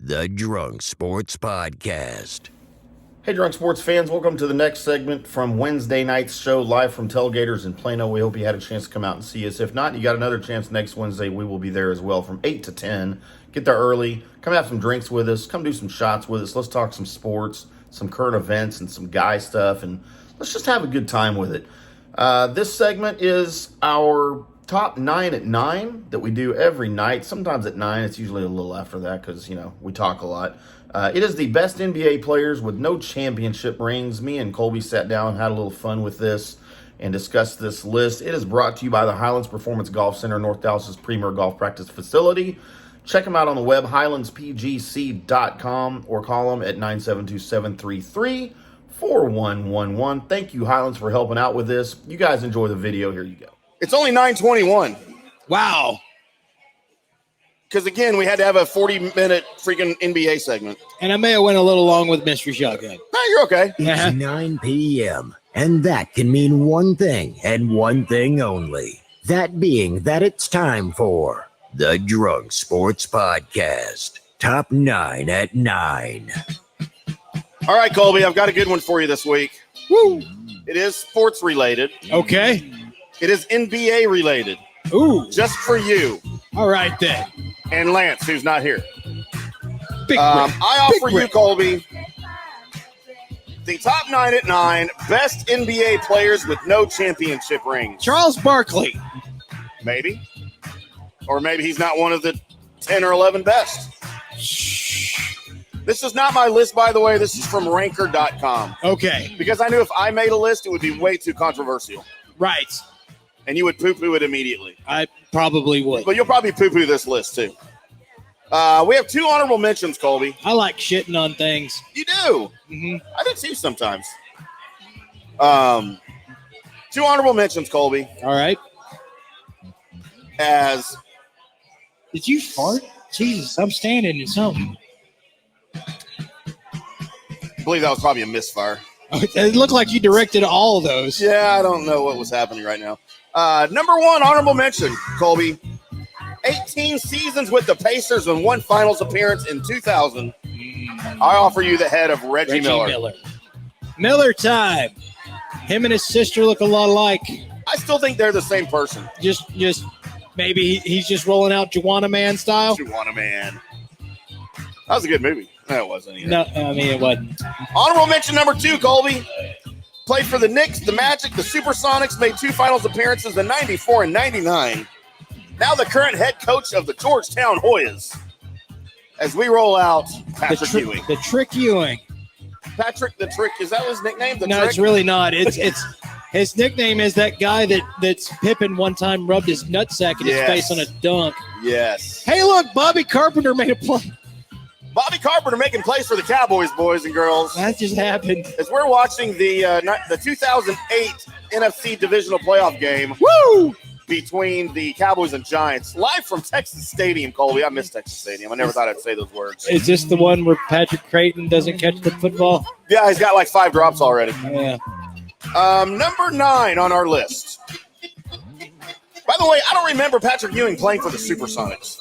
The Drunk Sports Podcast. Hey, Drunk Sports fans, welcome to the next segment from Wednesday night's show, live from Tailgaters in Plano. We hope you had a chance to come out and see us. If not, you got another chance next Wednesday. We will be there as well from 8 to 10. Get there early. Come have some drinks with us. Come do some shots with us. Let's talk some sports, some current events, and some guy stuff, and let's just have a good time with it. This segment is our top 9 at 9 that we do every night. Sometimes at 9. It's usually a little after that because, we talk a lot. It is the best NBA players with no championship rings. Me and Colby sat down, had a little fun with this, and discussed this list. It is brought to you by the Highlands Performance Golf Center, North Dallas's premier golf practice facility. Check them out on the web, highlandspgc.com, or call them at 972-733-4111. Thank you, Highlands, for helping out with this. You guys enjoy the video. Here you go. It's only 9:21. Wow. Because, again, we had to have a 40-minute freaking NBA segment. And I may have went a little long with Mystery Shotgun. No, you're okay. It's 9 p.m., and that can mean one thing and one thing only. That being that it's time for the Drunk Sports Podcast. Top 9 at 9. All right, Colby, I've got a good one for you this week. Woo. It is sports-related. Okay. It is NBA-related. Ooh. Just for you. All right, then. And Lance, who's not here. Big I offer you, Colby, the top 9 at 9 best NBA players with no championship rings. Charles Barkley. Maybe. Or maybe he's not one of the 10 or 11 best. This is not my list, by the way. This is from ranker.com. Okay. Because I knew if I made a list, it would be way too controversial. Right. And you would poo-poo it immediately. I probably would. But you'll probably poo-poo this list, too. We have 2 honorable mentions, Colby. I like shitting on things. You do? Mm-hmm. I do, too, sometimes. 2 honorable mentions, Colby. All right. As... Did you fart? Jesus, I'm standing in something. I believe that was probably a misfire. It looked like you directed all of those. Yeah, I don't know what was happening right now. Number 1 honorable mention, Colby. 18 seasons with the Pacers and 1 finals appearance in 2000. I offer you the head of Reggie Miller. Miller time. Him and his sister look a lot alike. I still think they're the same person. Just maybe he's just rolling out Juwanna Man style. Juwanna Man. That was a good movie. No, it wasn't either. No, I mean, it wasn't. Honorable mention number 2, Colby. Played for the Knicks, the Magic, the Supersonics, made 2 finals appearances in 94 and 99. Now the current head coach of the Georgetown Hoyas. As we roll out Patrick Ewing. The Trick Ewing. Patrick the Trick, is that his nickname? No, it's really not. It's his nickname is that guy that's Pippen one time rubbed his nutsack in his face on a dunk. Yes. Hey, look, Bobby Carpenter made a play. Bobby Carpenter making plays for the Cowboys, boys and girls. That just happened. As we're watching the 2008 NFC divisional playoff game between the Cowboys and Giants, live from Texas Stadium, Colby. I miss Texas Stadium. I never thought I'd say those words. Is this the one where Patrick Creighton doesn't catch the football? Yeah, he's got like 5 drops already. Yeah. Number 9 on our list. By the way, I don't remember Patrick Ewing playing for the Supersonics.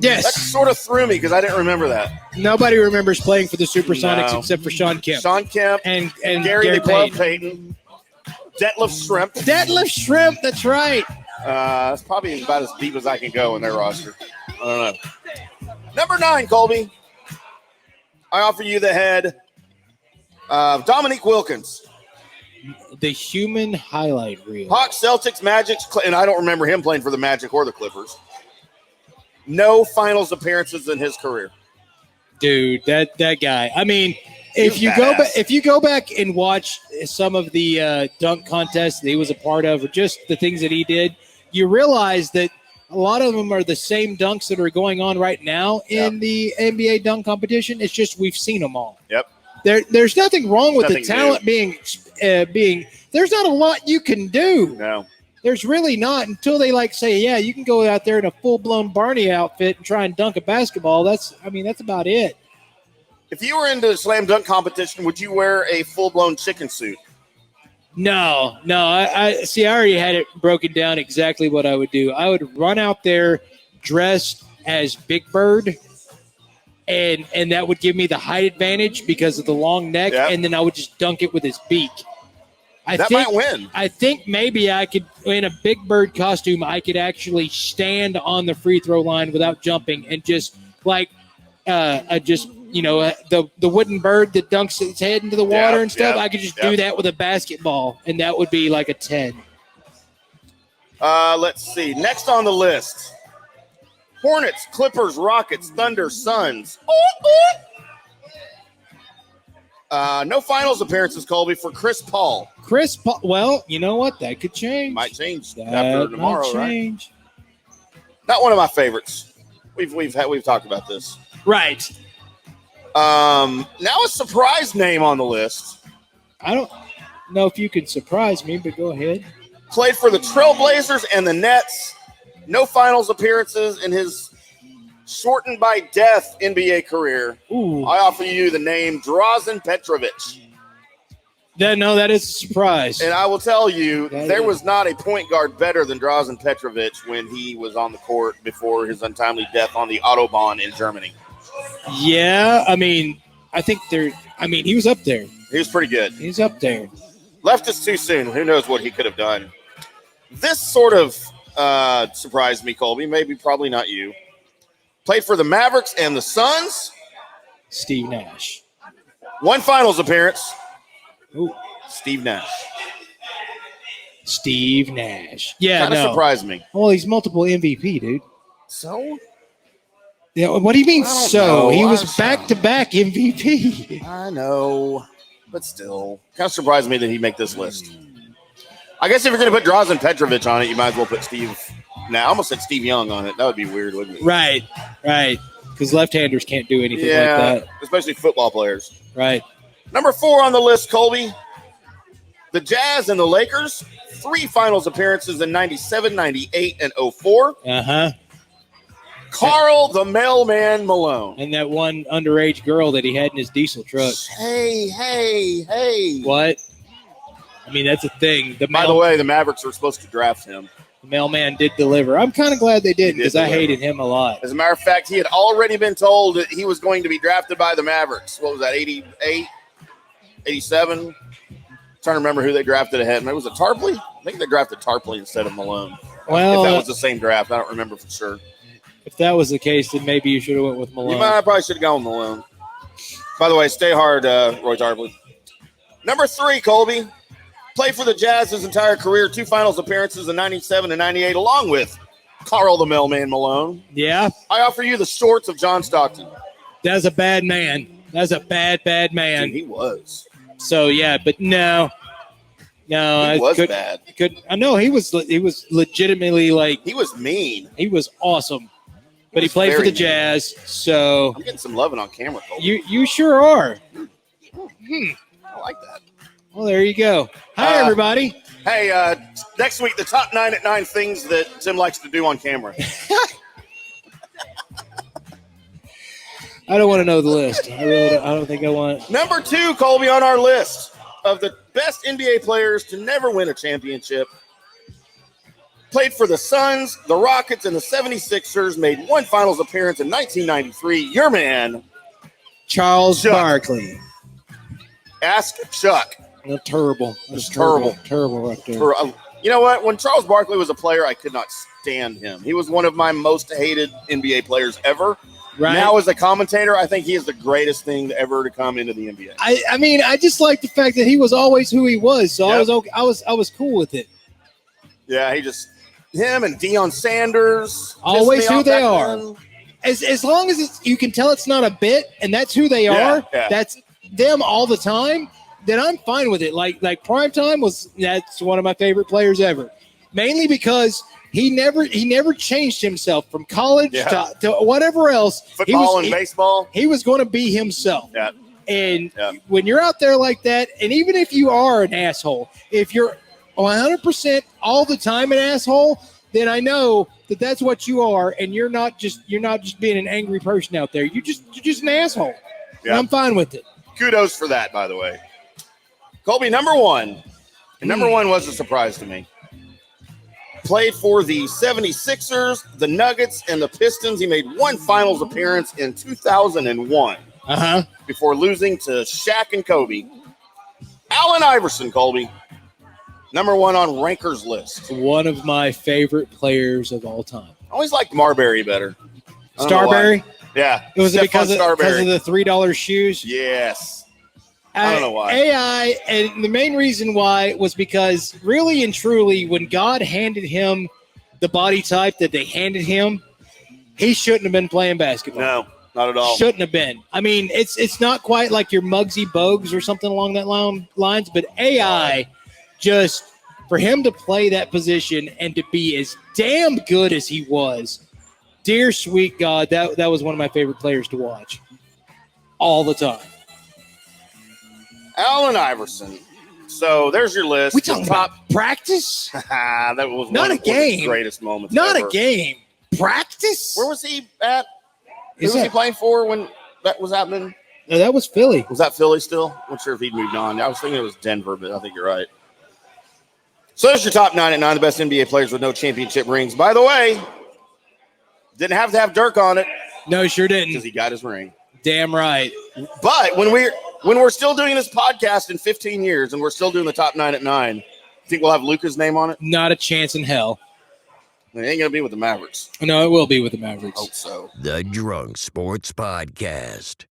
Yes. That sort of threw me because I didn't remember that. Nobody remembers playing for the Supersonics except for Sean Kemp. Sean Kemp and Gary the Glove Payton. Detlef Schrempf. Detlef Schrempf, that's right. That's probably about as deep as I can go in their roster. I don't know. Number 9, Colby. I offer you the head of Dominique Wilkins. The human highlight reel. Hawks, Celtics, Magic, and I don't remember him playing for the Magic or the Clippers. No finals appearances in his career. Dude, that guy. I mean, if you go back and watch some of the dunk contests that he was a part of, or just the things that he did, you realize that a lot of them are the same dunks that are going on right now in the NBA dunk competition. It's just we've seen them all. Yep. There's nothing wrong with the talent being. There's not a lot you can do. No. There's really not until they say, yeah, you can go out there in a full-blown Barney outfit and try and dunk a basketball. That's about it. If you were into a slam dunk competition, would you wear a full-blown chicken suit? No. I already had it broken down exactly what I would do. I would run out there dressed as Big Bird and that would give me the height advantage because of the long neck, and then I would just dunk it with his beak. That might win. I think maybe I could, in a Big Bird costume, I could actually stand on the free throw line without jumping and just like the wooden bird that dunks its head into the water and stuff. I could just do that with a basketball, and that would be like a 10. Let's see. Next on the list, Hornets, Clippers, Rockets, Thunder, Suns. No finals appearances, Colby, for Chris Paul. Chris Paul. Well, you know what? That could change. Might change after tomorrow, might change. Right? Not one of my favorites. We've talked about this. Right. Now a surprise name on the list. I don't know if you can surprise me, but go ahead. Played for the Trailblazers and the Nets. No finals appearances in his shortened by death NBA career. Ooh. I offer you the name Drazen Petrovic. That is a surprise. And I will tell you, there was not a point guard better than Drazen Petrovic when he was on the court before his untimely death on the Autobahn in Germany. Yeah, I mean, he was up there. He was pretty good. He's up there. Left us too soon. Who knows what he could have done. This sort of surprised me, Colby. Probably not you. Played for the Mavericks and the Suns. Steve Nash. One finals appearance. Ooh. Steve Nash. Steve Nash. Yeah, kind of surprised me. Well, he's multiple MVP, dude. So? Yeah. What do you mean? Know. He was back-to-back MVP. I know, but still, kind of surprised me that he'd make this list. I guess if you're going to put Drazen Petrovic on it, you might as well put Steve. Now, I almost said Steve Young on it. That would be weird, wouldn't it? Right. Because left-handers can't do anything like that. Especially football players. Right. Number 4 on the list, Colby. The Jazz and the Lakers. 3 finals appearances in 97, 98, and 04. Uh-huh. Carl the Mailman Malone. And that one underage girl that he had in his diesel truck. Hey. What? I mean, that's a thing. By the way, the Mavericks were supposed to draft him. The Mailman did deliver. I'm kind of glad they didn't because I hated him a lot. As a matter of fact, he had already been told that he was going to be drafted by the Mavericks. What was that, 88, 87? I'm trying to remember who they drafted ahead. Maybe was it Tarpley? I think they drafted Tarpley instead of Malone. Well, if that was the same draft, I don't remember for sure. If that was the case, then maybe you should have went with Malone. I probably should have gone with Malone. By the way, stay hard, Roy Tarpley. Number 3, Colby. Played for the Jazz his entire career. 2 finals appearances in 97 and 98, along with Carl the Mailman Malone. Yeah. I offer you the shorts of John Stockton. That's a bad man. That's a bad man. Dude, he was. So, yeah, but no. No, he was bad. I know he was legitimately like. He was mean. He was awesome. But he played for the Jazz, so. I'm getting some loving on camera, Colby. You sure are. I like that. Well, there you go. Hi, everybody. Hey, next week, the top 9 at 9 things that Tim likes to do on camera. I don't want to know the list. I don't think I want. Number 2, Colby, on our list of the best NBA players to never win a championship. Played for the Suns, the Rockets, and the 76ers. Made 1 finals appearance in 1993. Your man, Charles Barkley. Ask Chuck. That's terrible. That's terrible. Terrible right there. You know what? When Charles Barkley was a player, I could not stand him. He was one of my most hated NBA players ever. Right. Now, as a commentator, I think he is the greatest thing ever to come into the NBA. I mean, I just like the fact that he was always who he was. So I was cool with it. Yeah, him and Deion Sanders. Always who they are. As long as you can tell it's not a bit, and that's who they are. Yeah. That's them all the time. Then I'm fine with it. Like Primetime that's one of my favorite players ever. Mainly because he never changed himself from college to whatever else. Football and baseball. He was going to be himself. Yeah. And when you're out there like that, and even if you are an asshole, if you're 100% all the time an asshole, then I know that's what you are, and you're not just being an angry person out there. You're just an asshole. Yeah. And I'm fine with it. Kudos for that, by the way. Colby, number 1. And number 1 was a surprise to me. played for the 76ers, the Nuggets, and the Pistons. He made one finals appearance in 2001 before losing to Shaq and Kobe. Allen Iverson, Colby, number one on Ranker's list. One of my favorite players of all time. I always liked Marbury better. Starbury? Yeah. It was because of the $3 shoes? Yes. I don't know why. AI, and the main reason why was because really and truly, when God handed him the body type that they handed him, he shouldn't have been playing basketball. No, not at all. Shouldn't have been. I mean, it's not quite like your Muggsy Bogues or something along that lines, but AI, just for him to play that position and to be as damn good as he was, dear sweet God, that was one of my favorite players to watch all the time. Allen Iverson. So there's your list. We talking about practice? That was not one a of game. His greatest moments. Not ever. a game. Practice? Where was he at? Who was he playing for when that was happening? No, that was Philly. Was that Philly still? I'm not sure if he'd moved on. I was thinking it was Denver, but I think you're right. So there's your top 9 at 9, the best NBA players with no championship rings. By the way, didn't have to have Dirk on it. No, sure didn't. Because he got his ring. Damn right. But when we're still doing this podcast in 15 years and we're still doing the top 9 at 9, think we'll have Luka's name on it? Not a chance in hell. It ain't going to be with the Mavericks. No, it will be with the Mavericks. Hope so. The Drunk Sports Podcast.